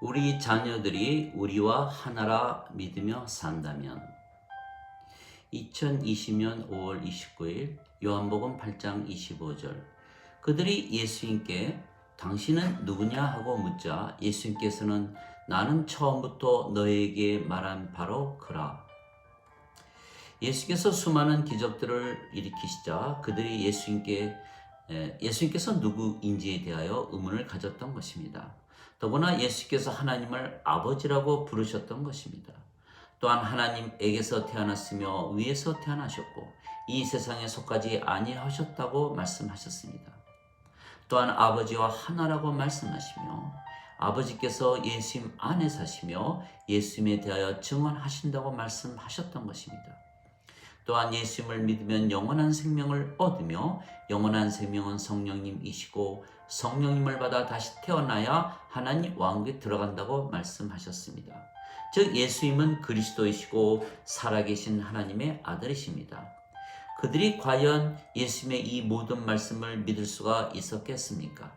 우리 자녀들이 우리와 하나라 믿으며 산다면 2020년 5월 29일 요한복음 8장 25절 그들이 예수님께 당신은 누구냐 하고 묻자 예수님께서는 나는 처음부터 너에게 말한 바로 그라. 예수께서 수많은 기적들을 일으키시자 그들이 예수님께서 누구인지에 대하여 의문을 가졌던 것입니다. 더구나 예수께서 하나님을 아버지라고 부르셨던 것입니다. 또한 하나님에게서 태어났으며 위에서 태어나셨고 이 세상에 속하지 아니하셨다고 말씀하셨습니다. 또한 아버지와 하나라고 말씀하시며 아버지께서 예수님 안에 사시며 예수님에 대하여 증언하신다고 말씀하셨던 것입니다. 또한 예수님을 믿으면 영원한 생명을 얻으며 영원한 생명은 성령님이시고 성령님을 받아 다시 태어나야 하나님 왕국에 들어간다고 말씀하셨습니다. 즉 예수님은 그리스도이시고 살아계신 하나님의 아들이십니다. 그들이 과연 예수님의 이 모든 말씀을 믿을 수가 있었겠습니까?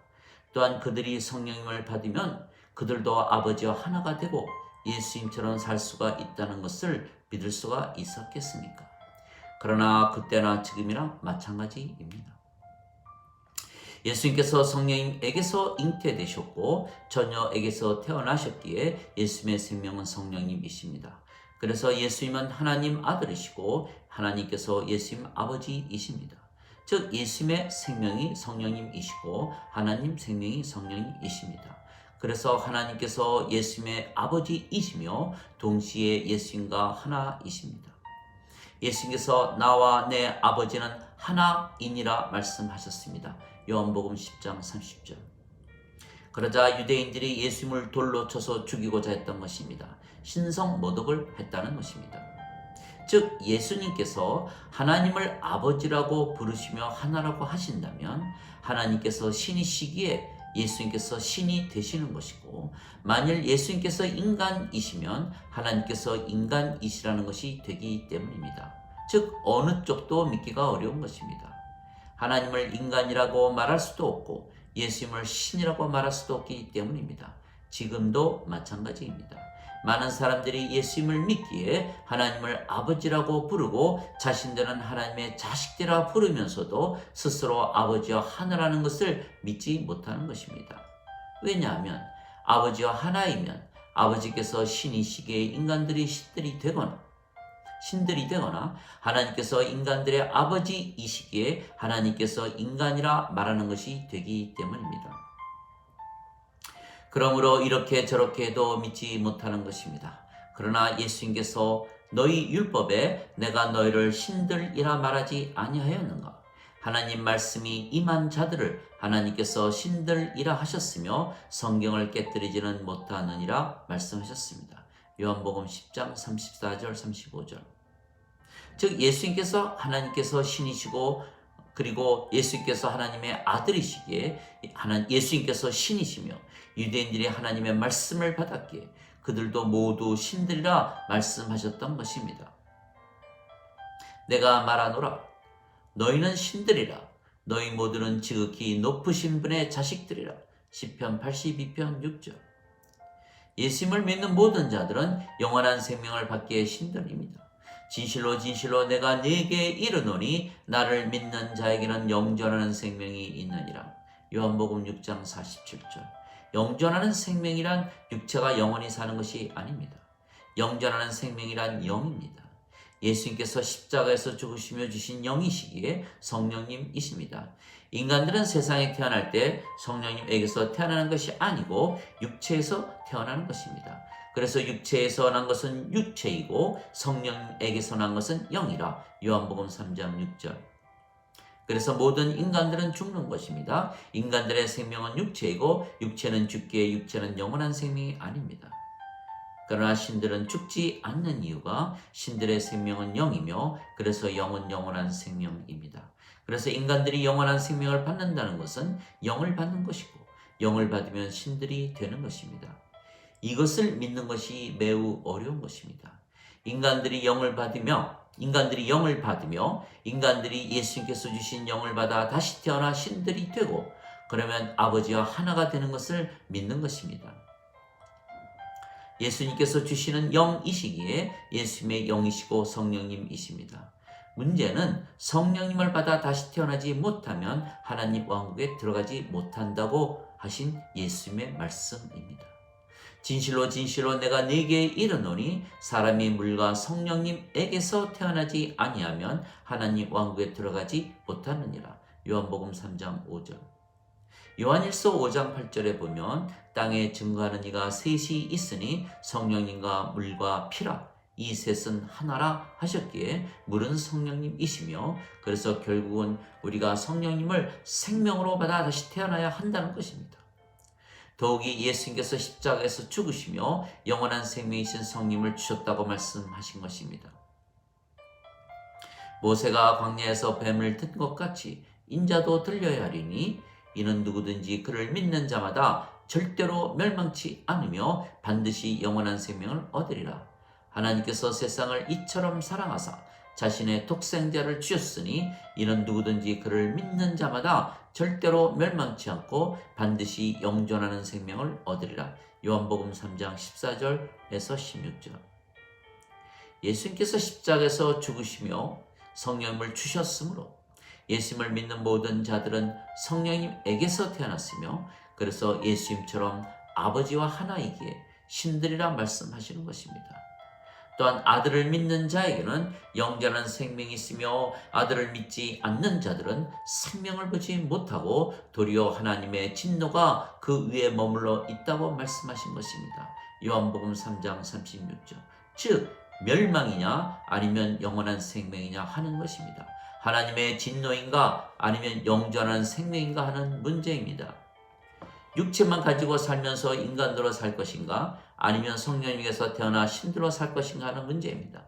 또한 그들이 성령님을 받으면 그들도 아버지와 하나가 되고 예수님처럼 살 수가 있다는 것을 믿을 수가 있었겠습니까? 그러나 그때나 지금이나 마찬가지입니다. 예수님께서 성령님에게서 잉태되셨고 처녀에게서 태어나셨기에 예수님의 생명은 성령님이십니다. 그래서 예수님은 하나님 아들이시고 하나님께서 예수님 아버지이십니다. 즉 예수님의 생명이 성령님이시고 하나님 생명이 성령님이십니다. 그래서 하나님께서 예수님의 아버지이시며 동시에 예수님과 하나이십니다. 예수님께서 나와 내 아버지는 하나이니라 말씀하셨습니다. 요한복음 10장 30절. 그러자 유대인들이 예수님을 돌로 쳐서 죽이고자 했던 것입니다. 신성모독을 했다는 것입니다. 즉 예수님께서 하나님을 아버지라고 부르시며 하나라고 하신다면 하나님께서 신이시기에 예수님께서 신이 되시는 것이고 만일 예수님께서 인간이시면 하나님께서 인간이시라는 것이 되기 때문입니다. 즉 어느 쪽도 믿기가 어려운 것입니다. 하나님을 인간이라고 말할 수도 없고 예수님을 신이라고 말할 수도 없기 때문입니다. 지금도 마찬가지입니다. 많은 사람들이 예수님을 믿기에 하나님을 아버지라고 부르고 자신들은 하나님의 자식들이라 부르면서도 스스로 아버지와 하나라는 것을 믿지 못하는 것입니다. 왜냐하면 아버지와 하나이면 아버지께서 신이시기에 인간들이 신들이 되거나 하나님께서 인간들의 아버지이시기에 하나님께서 인간이라 말하는 것이 되기 때문입니다. 그러므로 이렇게 저렇게 해도 믿지 못하는 것입니다. 그러나 예수님께서 너희 율법에 내가 너희를 신들이라 말하지 아니하였는가? 하나님 말씀이 임한 자들을 하나님께서 신들이라 하셨으며 성경을 깨뜨리지는 못하느니라 말씀하셨습니다. 요한복음 10장 34절 35절. 즉 예수님께서 하나님께서 신이시고 그리고 예수님께서 하나님의 아들이시기에 예수님께서 신이시며 유대인들이 하나님의 말씀을 받았기에 그들도 모두 신들이라 말씀하셨던 것입니다. 내가 말하노라 너희는 신들이라 너희 모두는 지극히 높으신 분의 자식들이라. 시편 82편 6절. 예수님을 믿는 모든 자들은 영원한 생명을 받기에 신들입니다. 진실로 진실로 내가 네게 이르노니 나를 믿는 자에게는 영존하는 생명이 있느니라. 요한복음 6장 47절. 영존하는 생명이란 육체가 영원히 사는 것이 아닙니다. 영존하는 생명이란 영입니다. 예수님께서 십자가에서 죽으시며 주신 영이시기에 성령님이십니다. 인간들은 세상에 태어날 때 성령님에게서 태어나는 것이 아니고 육체에서 태어나는 것입니다. 그래서 육체에서 난 것은 육체이고 성령에게서 난 것은 영이라. 요한복음 3장 6절. 그래서 모든 인간들은 죽는 것입니다. 인간들의 생명은 육체이고 육체는 죽기에 육체는 영원한 생명이 아닙니다. 그러나 신들은 죽지 않는 이유가 신들의 생명은 영이며 그래서 영은 영원한 생명입니다. 그래서 인간들이 영원한 생명을 받는다는 것은 영을 받는 것이고 영을 받으면 신들이 되는 것입니다. 이것을 믿는 것이 매우 어려운 것입니다. 인간들이 영을 받으며 인간들이 예수님께서 주신 영을 받아 다시 태어나 신들이 되고 그러면 아버지와 하나가 되는 것을 믿는 것입니다. 예수님께서 주시는 영이시기에 예수님의 영이시고 성령님이십니다. 문제는 성령님을 받아 다시 태어나지 못하면 하나님 왕국에 들어가지 못한다고 하신 예수님의 말씀입니다. 진실로 진실로 내가 네게 이르노니 사람이 물과 성령님에게서 태어나지 아니하면 하나님 왕국에 들어가지 못하느니라. 요한복음 3장 5절. 요한일서 5장 8절에 보면 땅에 증거하는 이가 셋이 있으니 성령님과 물과 피라. 이 셋은 하나라 하셨기에 물은 성령님이시며 그래서 결국은 우리가 성령님을 생명으로 받아 다시 태어나야 한다는 것입니다. 더욱이 예수님께서 십자가에서 죽으시며 영원한 생명이신 성령님을 주셨다고 말씀하신 것입니다. 모세가 광야에서 뱀을 든 것 같이 인자도 들려야 하리니 이는 누구든지 그를 믿는 자마다 절대로 멸망치 않으며 반드시 영원한 생명을 얻으리라. 하나님께서 세상을 이처럼 사랑하사 자신의 독생자를 주셨으니 이는 누구든지 그를 믿는 자마다 절대로 멸망치 않고 반드시 영존하는 생명을 얻으리라. 요한복음 3장 14절에서 16절. 예수님께서 십자가에서 죽으시며 성령님을 주셨으므로 예수님을 믿는 모든 자들은 성령님에게서 태어났으며 그래서 예수님처럼 아버지와 하나이기에 신들이라 말씀하시는 것입니다. 또한 아들을 믿는 자에게는 영원한 생명이 있으며 아들을 믿지 않는 자들은 생명을 보지 못하고 도리어 하나님의 진노가 그 위에 머물러 있다고 말씀하신 것입니다. 요한복음 3장 36절. 즉 멸망이냐 아니면 영원한 생명이냐 하는 것입니다. 하나님의 진노인가 아니면 영원한 생명인가 하는 문제입니다. 육체만 가지고 살면서 인간으로 살 것인가 아니면 성령님께서 태어나 신들로 살 것인가 하는 문제입니다.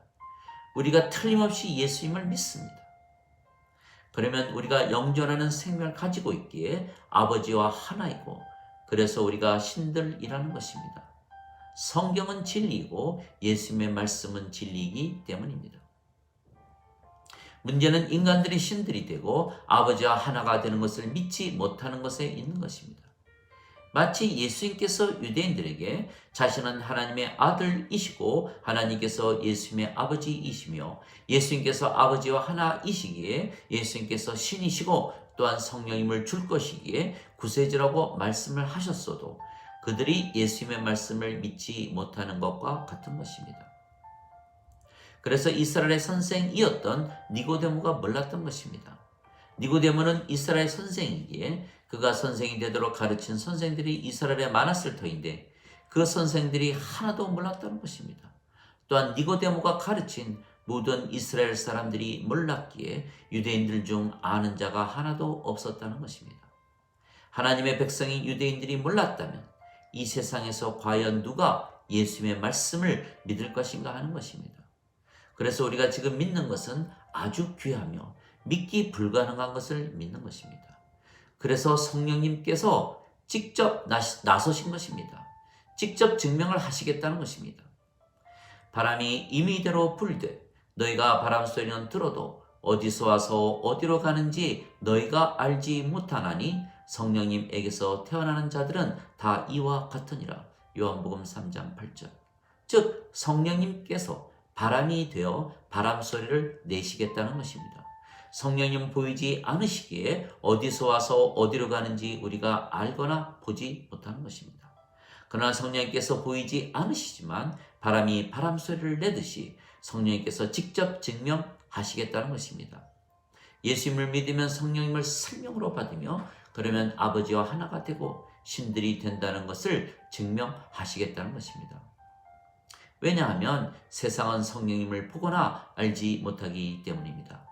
우리가 틀림없이 예수님을 믿습니다. 그러면 우리가 영존하는 생명을 가지고 있기에 아버지와 하나이고 그래서 우리가 신들이라는 것입니다. 성경은 진리이고 예수님의 말씀은 진리이기 때문입니다. 문제는 인간들이 신들이 되고 아버지와 하나가 되는 것을 믿지 못하는 것에 있는 것입니다. 마치 예수님께서 유대인들에게 자신은 하나님의 아들이시고 하나님께서 예수님의 아버지이시며 예수님께서 아버지와 하나이시기에 예수님께서 신이시고 또한 성령님을 줄 것이기에 구세주라고 말씀을 하셨어도 그들이 예수님의 말씀을 믿지 못하는 것과 같은 것입니다. 그래서 이스라엘의 선생이었던 니고데모가 몰랐던 것입니다. 니고데모는 이스라엘 선생이기에 그가 선생이 되도록 가르친 선생들이 이스라엘에 많았을 터인데 그 선생들이 하나도 몰랐다는 것입니다. 또한 니고데모가 가르친 모든 이스라엘 사람들이 몰랐기에 유대인들 중 아는 자가 하나도 없었다는 것입니다. 하나님의 백성인 유대인들이 몰랐다면 이 세상에서 과연 누가 예수님의 말씀을 믿을 것인가 하는 것입니다. 그래서 우리가 지금 믿는 것은 아주 귀하며 믿기 불가능한 것을 믿는 것입니다. 그래서 성령님께서 직접 나서신 것입니다. 직접 증명을 하시겠다는 것입니다. 바람이 임의대로 불되 너희가 바람 소리는 들어도 어디서 와서 어디로 가는지 너희가 알지 못하나니 성령님에게서 태어나는 자들은 다 이와 같으니라. 요한복음 3장 8절. 즉 성령님께서 바람이 되어 바람 소리를 내시겠다는 것입니다. 성령님은 보이지 않으시기에 어디서 와서 어디로 가는지 우리가 알거나 보지 못하는 것입니다. 그러나 성령님께서 보이지 않으시지만 바람이 바람 소리를 내듯이 성령님께서 직접 증명하시겠다는 것입니다. 예수님을 믿으면 성령님을 생명으로 받으며 그러면 아버지와 하나가 되고 신들이 된다는 것을 증명하시겠다는 것입니다. 왜냐하면 세상은 성령님을 보거나 알지 못하기 때문입니다.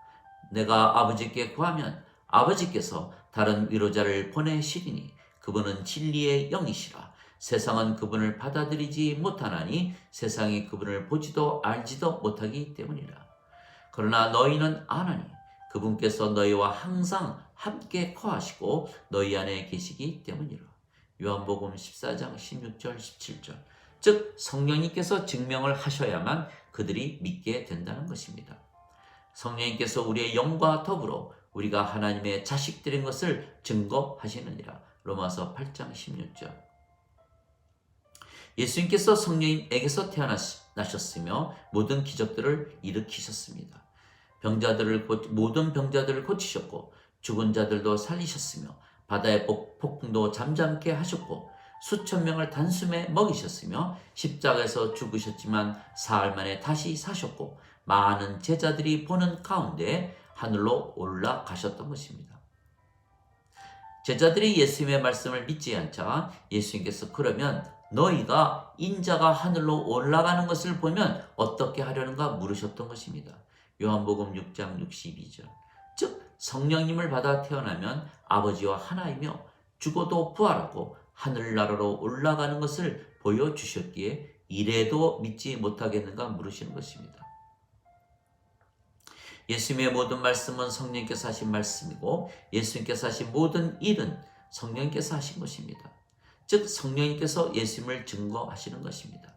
내가 아버지께 구하면 아버지께서 다른 위로자를 보내시리니 그분은 진리의 영이시라. 세상은 그분을 받아들이지 못하나니 세상이 그분을 보지도 알지도 못하기 때문이라. 그러나 너희는 아나니 그분께서 너희와 항상 함께 거하시고 너희 안에 계시기 때문이라. 요한복음 14장 16절 17절. 즉 성령님께서 증명을 하셔야만 그들이 믿게 된다는 것입니다. 성령님께서 우리의 영과 더불어 우리가 하나님의 자식들인 것을 증거하시느니라. 로마서 8장 16절. 예수님께서 성령님에게서 태어나셨으며 모든 기적들을 일으키셨습니다. 모든 병자들을 고치셨고 죽은 자들도 살리셨으며 바다의 폭풍도 잠잠케 하셨고 수천 명을 단숨에 먹이셨으며 십자가에서 죽으셨지만 사흘 만에 다시 사셨고 많은 제자들이 보는 가운데 하늘로 올라가셨던 것입니다. 제자들이 예수님의 말씀을 믿지 않자 예수님께서 그러면 너희가 인자가 하늘로 올라가는 것을 보면 어떻게 하려는가 물으셨던 것입니다. 요한복음 6장 62절. 즉 성령님을 받아 태어나면 아버지와 하나이며 죽어도 부활하고 하늘나라로 올라가는 것을 보여주셨기에 이래도 믿지 못하겠는가 물으시는 것입니다. 예수님의 모든 말씀은 성령께서 하신 말씀이고 예수님께서 하신 모든 일은 성령께서 하신 것입니다. 즉 성령님께서 예수님을 증거하시는 것입니다.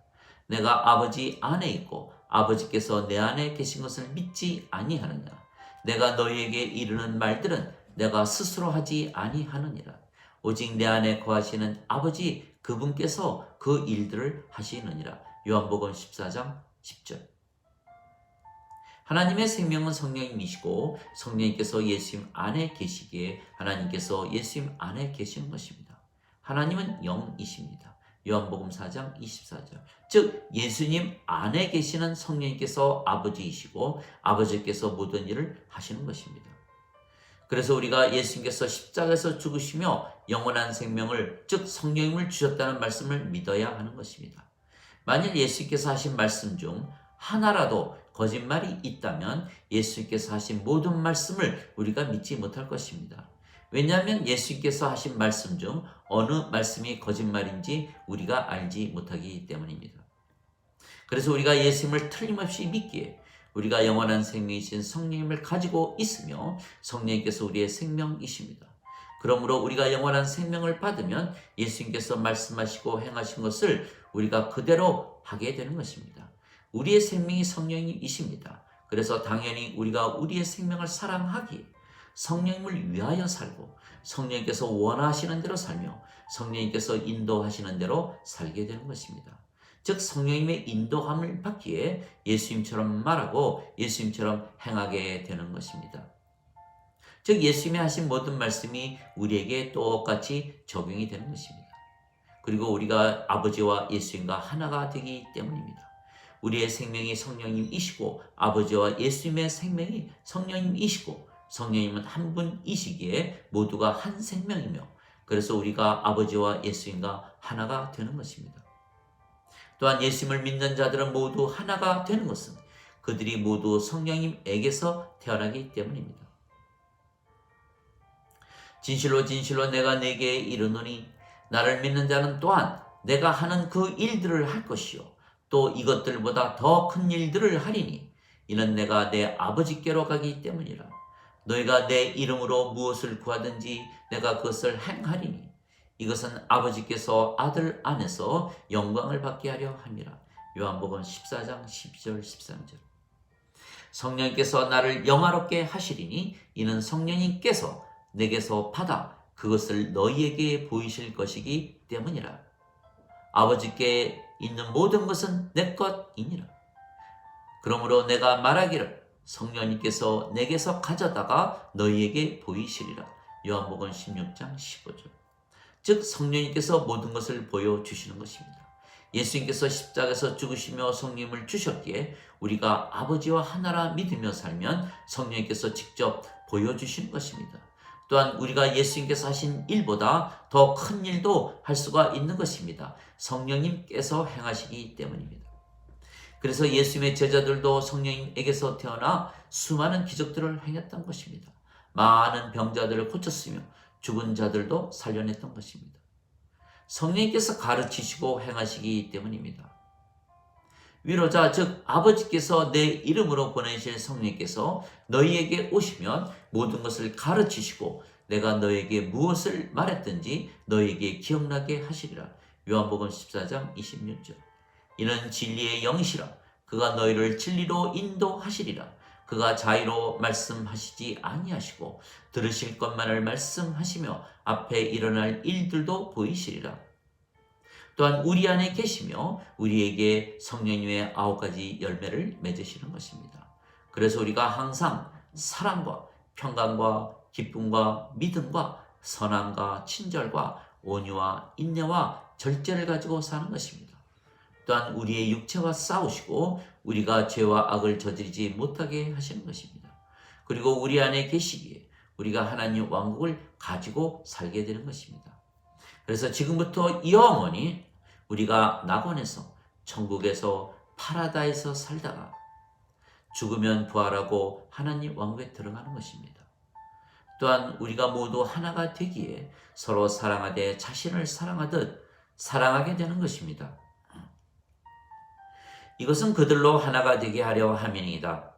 내가 아버지 안에 있고 아버지께서 내 안에 계신 것을 믿지 아니하느냐. 내가 너희에게 이르는 말들은 내가 스스로 하지 아니하느니라. 오직 내 안에 거하시는 아버지 그분께서 그 일들을 하시느니라. 요한복음 14장 10절. 하나님의 생명은 성령님이시고 성령님께서 예수님 안에 계시기에 하나님께서 예수님 안에 계시는 것입니다. 하나님은 영이십니다. 요한복음 4장 24절. 즉 예수님 안에 계시는 성령님께서 아버지이시고 아버지께서 모든 일을 하시는 것입니다. 그래서 우리가 예수님께서 십자가에서 죽으시며 영원한 생명을 즉 성령님을 주셨다는 말씀을 믿어야 하는 것입니다. 만일 예수님께서 하신 말씀 중 하나라도 거짓말이 있다면 예수님께서 하신 모든 말씀을 우리가 믿지 못할 것입니다. 왜냐하면 예수님께서 하신 말씀 중 어느 말씀이 거짓말인지 우리가 알지 못하기 때문입니다. 그래서 우리가 예수님을 틀림없이 믿기에 우리가 영원한 생명이신 성령님을 가지고 있으며 성령님께서 우리의 생명이십니다. 그러므로 우리가 영원한 생명을 받으면 예수님께서 말씀하시고 행하신 것을 우리가 그대로 하게 되는 것입니다. 우리의 생명이 성령님이십니다. 그래서 당연히 우리가 우리의 생명을 사랑하기에 성령님을 위하여 살고 성령님께서 원하시는 대로 살며 성령님께서 인도하시는 대로 살게 되는 것입니다. 즉 성령님의 인도함을 받기에 예수님처럼 말하고 예수님처럼 행하게 되는 것입니다. 즉 예수님이 하신 모든 말씀이 우리에게 똑같이 적용이 되는 것입니다. 그리고 우리가 아버지와 예수님과 하나가 되기 때문입니다. 우리의 생명이 성령님이시고 아버지와 예수님의 생명이 성령님이시고 성령님은 한 분이시기에 모두가 한 생명이며 그래서 우리가 아버지와 예수님과 하나가 되는 것입니다. 또한 예수님을 믿는 자들은 모두 하나가 되는 것은 그들이 모두 성령님에게서 태어나기 때문입니다. 진실로 진실로 내가 네게 이르노니 나를 믿는 자는 또한 내가 하는 그 일들을 할 것이요 또 이것들보다 더 큰 일들을 하리니 이는 내가 내 아버지께로 가기 때문이라. 너희가 내 이름으로 무엇을 구하든지 내가 그것을 행하리니 이것은 아버지께서 아들 안에서 영광을 받게 하려 함이라. 요한복음 14장 10절 13절. 성령께서 나를 영화롭게 하시리니 이는 성령님께서 내게서 받아 그것을 너희에게 보이실 것이기 때문이라. 아버지께 있는 모든 것은 내 것이니라. 그러므로 내가 말하기를 성령님께서 내게서 가져다가 너희에게 보이시리라. 요한복음 16장 15절. 즉 성령님께서 모든 것을 보여주시는 것입니다. 예수님께서 십자가에서 죽으시며 성령님을 주셨기에 우리가 아버지와 하나라 믿으며 살면 성령님께서 직접 보여주시는 것입니다. 또한 우리가 예수님께서 하신 일보다 더 큰 일도 할 수가 있는 것입니다. 성령님께서 행하시기 때문입니다. 그래서 예수님의 제자들도 성령님에게서 태어나 수많은 기적들을 행했던 것입니다. 많은 병자들을 고쳤으며 죽은 자들도 살려냈던 것입니다. 성령님께서 가르치시고 행하시기 때문입니다. 위로자 즉 아버지께서 내 이름으로 보내실 성령께서 너희에게 오시면 모든 것을 가르치시고 내가 너희에게 무엇을 말했든지 너희에게 기억나게 하시리라. 요한복음 14장 26절. 이는 진리의 영이시라. 그가 너희를 진리로 인도하시리라. 그가 자의로 말씀하시지 아니하시고 들으실 것만을 말씀하시며 앞에 일어날 일들도 보이시리라. 또한 우리 안에 계시며 우리에게 성령님의 9가지 열매를 맺으시는 것입니다. 그래서 우리가 항상 사랑과 평강과 기쁨과 믿음과 선함과 친절과 온유와 인내와 절제를 가지고 사는 것입니다. 또한 우리의 육체와 싸우시고 우리가 죄와 악을 저지르지 못하게 하시는 것입니다. 그리고 우리 안에 계시기에 우리가 하나님 왕국을 가지고 살게 되는 것입니다. 그래서 지금부터 영원히 우리가 낙원에서 천국에서 파라다이스에서 살다가 죽으면 부활하고 하나님 왕국에 들어가는 것입니다. 또한 우리가 모두 하나가 되기에 서로 사랑하되 자신을 사랑하듯 사랑하게 되는 것입니다. 이것은 그들로 하나가 되게 하려 함이니이다.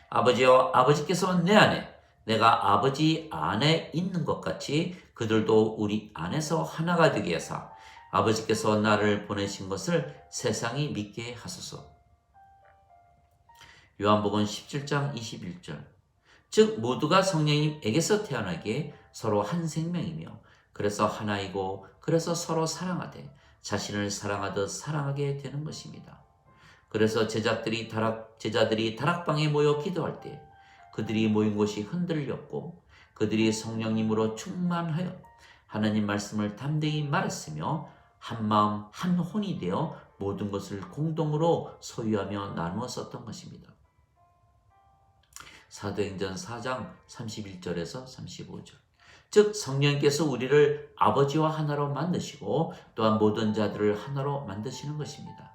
아버지여, 아버지께서 내 안에 내가 아버지 안에 있는 것 같이 그들도 우리 안에서 하나가 되게 하사 아버지께서 나를 보내신 것을 세상이 믿게 하소서. 요한복음 17장 21절. 즉 모두가 성령님에게서 태어나기에 서로 한 생명이며 그래서 하나이고 그래서 서로 사랑하되 자신을 사랑하듯 사랑하게 되는 것입니다. 그래서 제자들이 다락방에 모여 기도할 때 그들이 모인 곳이 흔들렸고 그들이 성령님으로 충만하여 하나님 말씀을 담대히 말했으며 한 마음 한 혼이 되어 모든 것을 공동으로 소유하며 나누어 썼던 것입니다. 사도행전 4장 31절에서 35절. 즉 성령께서 우리를 아버지와 하나로 만드시고 또한 모든 자들을 하나로 만드시는 것입니다.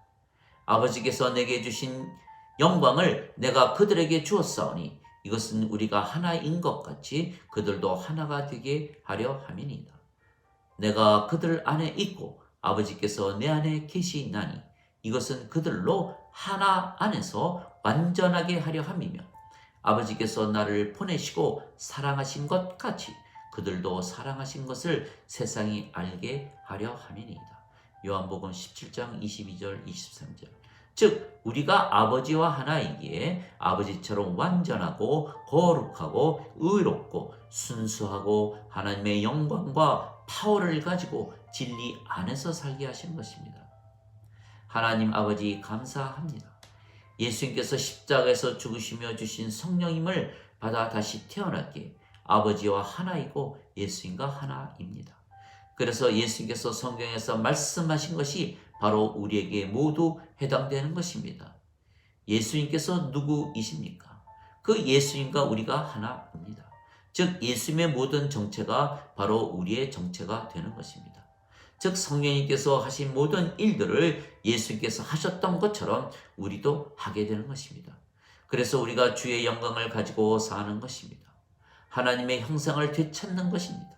아버지께서 내게 주신 영광을 내가 그들에게 주었사오니 이것은 우리가 하나인 것 같이 그들도 하나가 되게 하려 함이니이다. 내가 그들 안에 있고 아버지께서 내 안에 계시나니 이것은 그들로 하나 안에서 완전하게 하려 함이며 아버지께서 나를 보내시고 사랑하신 것 같이 그들도 사랑하신 것을 세상이 알게 하려 함이니이다. 요한복음 17장 22절 23절. 즉 우리가 아버지와 하나이기에 아버지처럼 완전하고 거룩하고 의롭고 순수하고 하나님의 영광과 파워를 가지고 진리 안에서 살게 하시는 것입니다. 하나님 아버지 감사합니다. 예수님께서 십자가에서 죽으시며 주신 성령님을 받아 다시 태어났기에 아버지와 하나이고 예수님과 하나입니다. 그래서 예수님께서 성경에서 말씀하신 것이 바로 우리에게 모두 해당되는 것입니다. 예수님께서 누구이십니까? 그 예수님과 우리가 하나입니다. 즉 예수님의 모든 정체가 바로 우리의 정체가 되는 것입니다. 즉 성령님께서 하신 모든 일들을 예수님께서 하셨던 것처럼 우리도 하게 되는 것입니다. 그래서 우리가 주의 영광을 가지고 사는 것입니다. 하나님의 형상을 되찾는 것입니다.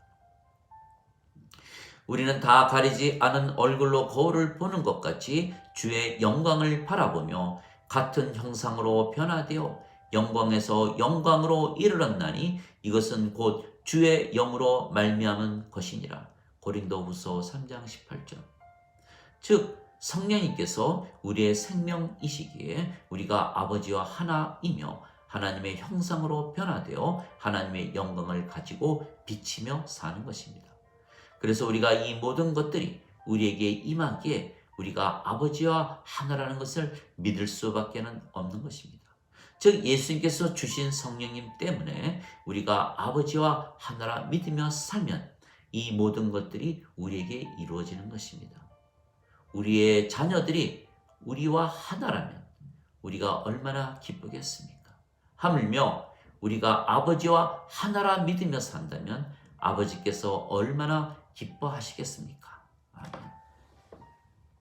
우리는 다 가리지 않은 얼굴로 거울을 보는 것 같이 주의 영광을 바라보며 같은 형상으로 변화되어 영광에서 영광으로 이르렀나니 이것은 곧 주의 영으로 말미암은 것이니라. 고린도후서 3장 18절. 즉 성령님께서 우리의 생명이시기에 우리가 아버지와 하나이며 하나님의 형상으로 변화되어 하나님의 영광을 가지고 비치며 사는 것입니다. 그래서 우리가 이 모든 것들이 우리에게 임하기에 우리가 아버지와 하나라는 것을 믿을 수밖에 없는 것입니다. 즉 예수님께서 주신 성령님 때문에 우리가 아버지와 하나라 믿으며 살면 이 모든 것들이 우리에게 이루어지는 것입니다. 우리의 자녀들이 우리와 하나라면 우리가 얼마나 기쁘겠습니까? 하물며 우리가 아버지와 하나라 믿으며 산다면 아버지께서 얼마나 기뻐하시겠습니까? 아멘.